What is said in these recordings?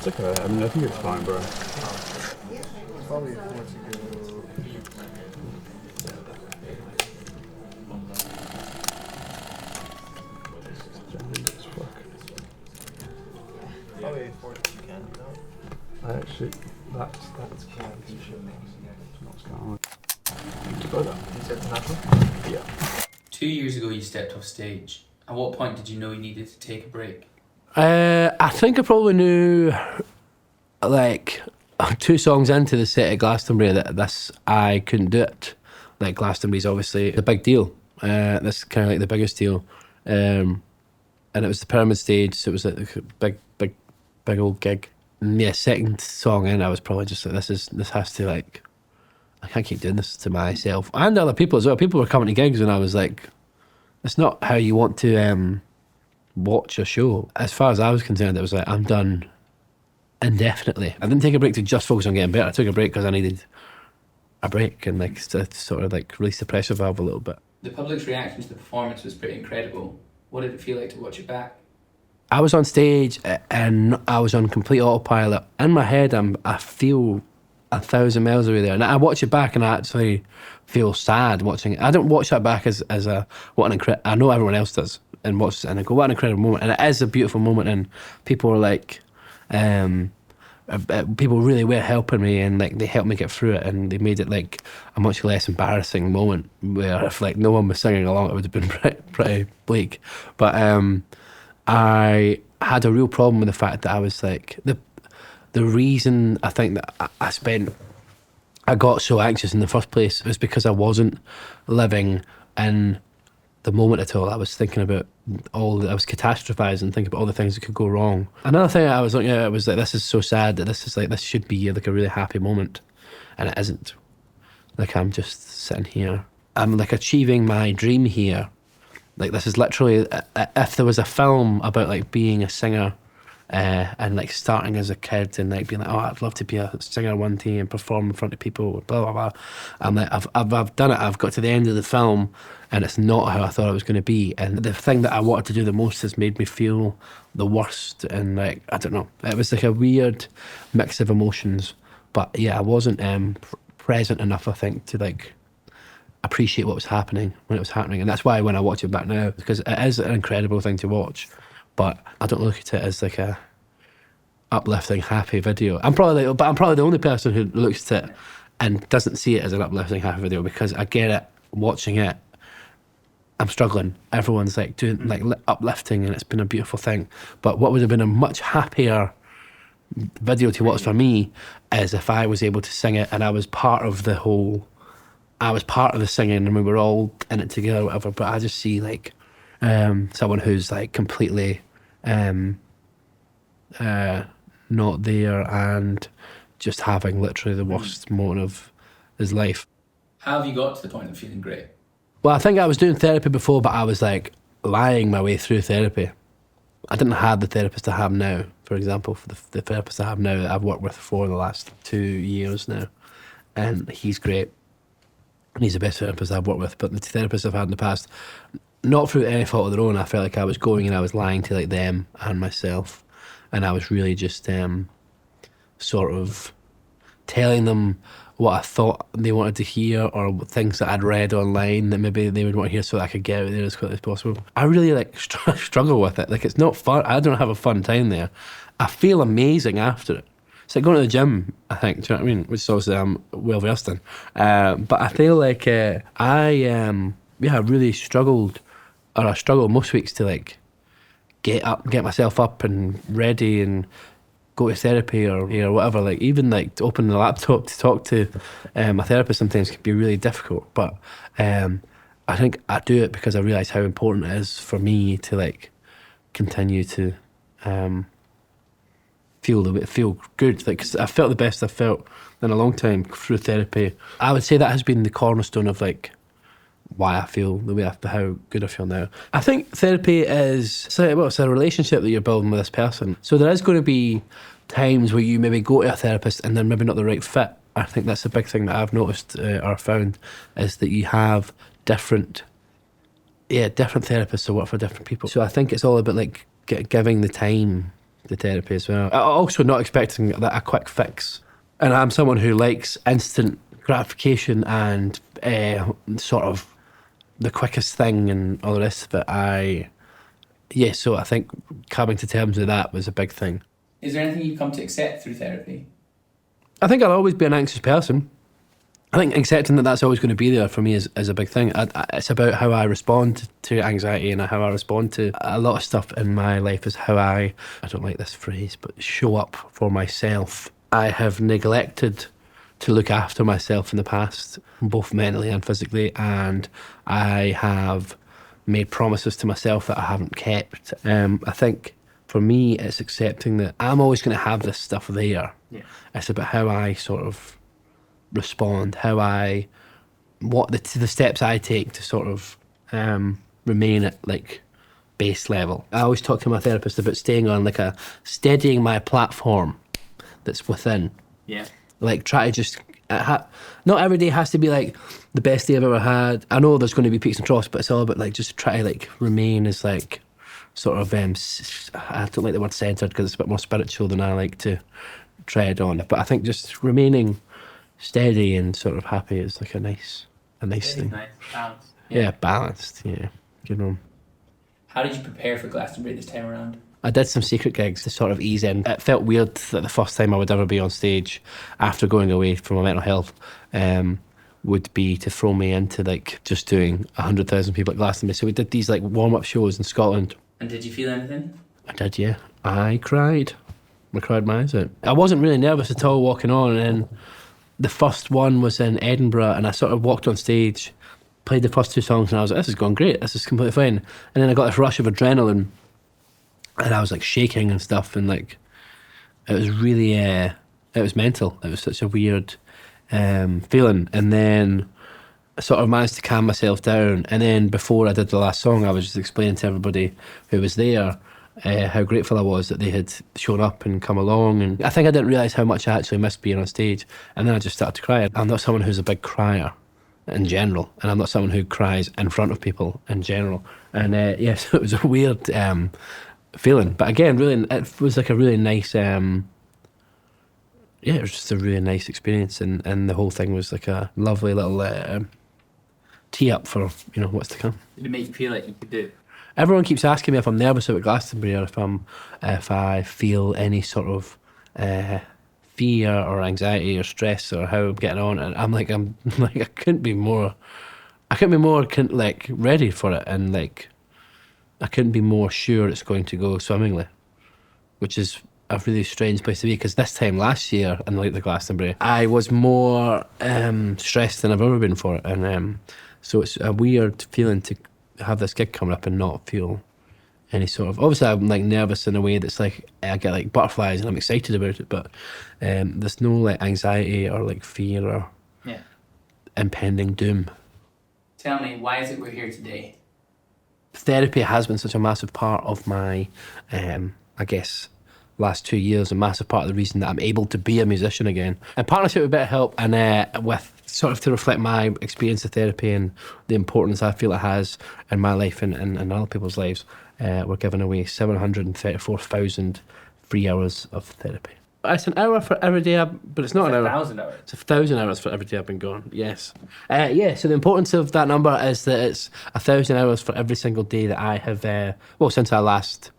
It's okay. I mean, I think it's fine, bro. Probably once you go. Probably 4 you can, no? I actually, that's what's going on. Think about that. You said natural? Yeah. 2 years ago, you stepped off stage. At what point did you know you needed to take a break? I think I probably knew, like, 2 songs into the set at Glastonbury that I couldn't do it. Like, Glastonbury's obviously the big deal. This is kind of like the biggest deal. And it was the Pyramid stage, so it was like a big old gig. And yeah, second song in, I was probably just like, this has to, like, I can't keep doing this to myself and other people as well. People were coming to gigs and I was like, it's not how you want to watch a show. As far as I was concerned, it was like, I'm done indefinitely. I didn't take a break to just focus on getting better. I took a break because I needed a break and like to sort of like release the pressure valve a little bit. The public's reaction to the performance was pretty incredible. What did it feel like to watch it back? I was on stage and I was on complete autopilot. In my head, I feel 1,000 miles away there. And I watch it back and I actually feel sad watching it. I don't watch that back as a, what an incredible, I know everyone else does, and watch it and I go, what an incredible moment. And it is a beautiful moment and people were like, people really were helping me and like they helped me get through it and they made it like a much less embarrassing moment where if like no one was singing along it would have been pretty bleak. But I had a real problem with the fact that I was like, the reason I think that I got so anxious in the first place was because I wasn't living in the moment at all. I was thinking about I was catastrophizing, thinking about all the things that could go wrong. Another thing I was looking at was like, this is so sad that this should be like a really happy moment, and it isn't. Like I'm just sitting here. I'm like achieving my dream here. Like this is literally, if there was a film about like being a singer and like starting as a kid and like being like, oh, I'd love to be a singer one day and perform in front of people, blah, blah, blah. I'm like, I've done it. I've got to the end of the film and it's not how I thought it was going to be. And the thing that I wanted to do the most has made me feel the worst. And like, I don't know, it was like a weird mix of emotions. But yeah, I wasn't present enough, I think, to like appreciate what was happening when it was happening. And that's why when I watch it back now, because it is an incredible thing to watch, but I don't look at it as like a uplifting, happy video. I'm probably the only person who looks at it and doesn't see it as an uplifting, happy video, because I get it, watching it, I'm struggling. Everyone's like doing like uplifting and it's been a beautiful thing. But what would have been a much happier video to watch for me is if I was able to sing it and I was part of the whole, I was part of the singing and we were all in it together or whatever. But I just see like someone who's like completely not there and just having literally the worst moment of his life. How have you got to the point of feeling great? Well, I think I was doing therapy before, but I was like lying my way through therapy. I didn't have the therapist I have now, for example. For the therapist I have now that I've worked with for the last 2 years now, and he's great. And he's the best therapist I've worked with. But the therapists I've had in the past, not through any fault of their own, I felt like I was going and I was lying to like them and myself, and I was really just sort of telling them what I thought they wanted to hear or things that I'd read online that maybe they would want to hear so that I could get out there as quickly as possible. I really like struggle with it. Like it's not fun. I don't have a fun time there. I feel amazing after it. It's like going to the gym, I think, do you know what I mean? Which obviously I'm well versed in. But I feel like I really struggled, or I struggle most weeks to like get myself up and ready and go to therapy or whatever. Like even like to open the laptop to talk to my therapist sometimes can be really difficult. But I think I do it because I realise how important it is for me to like continue to feel good. Like 'cause I felt the best I've felt in a long time through therapy. I would say that has been the cornerstone of like why I feel the way how good I feel now. I think therapy is it's a relationship that you're building with this person. So there is going to be times where you maybe go to a therapist and they're maybe not the right fit. I think that's a big thing that I've noticed or found is that you have different therapists to work for different people. So I think it's all about like giving the time the therapy as well. Also not expecting that a quick fix. And I'm someone who likes instant gratification and sort of the quickest thing and all the rest of it. So I think coming to terms with that was a big thing. Is there anything you've come to accept through therapy? I think I'll always be an anxious person. I think accepting that that's always going to be there for me is a big thing. It's about how I respond to anxiety and how I respond to a lot of stuff in my life is how I don't like this phrase, but show up for myself. I have neglected to look after myself in the past, both mentally and physically, and I have made promises to myself that I haven't kept. I think for me, it's accepting that I'm always going to have this stuff there. Yeah. It's about how I sort of respond, what the steps I take to sort of remain at like base level. I always talk to my therapist about staying on like steadying my platform that's within. Yeah. Like try to just, not every day has to be like the best day I've ever had. I know there's going to be peaks and troughs, but it's all about like just try to like remain as like sort of, I don't like the word centered because it's a bit more spiritual than I like to tread on. But I think just remaining steady and sort of happy is like a nice thing. Nice, balanced. Yeah, balanced. Yeah, good one. How did you prepare for Glastonbury this time around? I did some secret gigs to sort of ease in. It felt weird that the first time I would ever be on stage after going away for my mental health would be to throw me into like just doing 100,000 people at Glastonbury. So we did these like warm-up shows in Scotland. And did you feel anything? I did, yeah. I cried. I cried my eyes out. I wasn't really nervous at all walking on, and then the first one was in Edinburgh, and I sort of walked on stage, played the first two songs, and I was like, this is going great, this is completely fine. And then I got this rush of adrenaline, and I was like shaking and stuff, and like, it was really, it was mental. It was such a weird feeling. And then I sort of managed to calm myself down. And then before I did the last song, I was just explaining to everybody who was there how grateful I was that they had shown up and come along. And I think I didn't realise how much I actually missed being on stage. And then I just started to cry. I'm not someone who's a big crier in general, and I'm not someone who cries in front of people in general. And yes, it was a weird feeling. But again, really, it was like a really nice, it was just a really nice experience. And the whole thing was like a lovely little tee up for, what's to come. Did it make you feel like you could do it? Everyone keeps asking me if I'm nervous about Glastonbury or if I feel any sort of fear or anxiety or stress or how I'm getting on, and I'm like I couldn't be more ready for it, and like I couldn't be more sure it's going to go swimmingly, which is a really strange place to be, because this time last year in like the Glastonbury I was more stressed than I've ever been for it, and so it's a weird feeling to have this gig coming up and not feel any sort of, obviously I'm like nervous in a way that's like I get like butterflies and I'm excited about it, but there's no like anxiety or like fear or impending doom. Tell me, why is it we're here today? Therapy has been such a massive part of my I guess last 2 years, a massive part of the reason that I'm able to be a musician again. In partnership with BetterHelp and with sort of to reflect my experience of therapy and the importance I feel it has in my life and other people's lives, we're giving away 734,000 free hours of therapy. It's an hour for every day, but it's not an hour. 1,000 hours. It's 1,000 hours for every day I've been gone, yes. So the importance of that number is that it's 1,000 hours for every single day that I have, since I last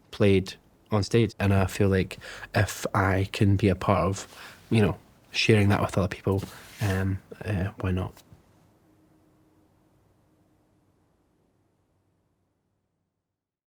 played on stage. And I feel like if I can be a part of, sharing that with other people, why not?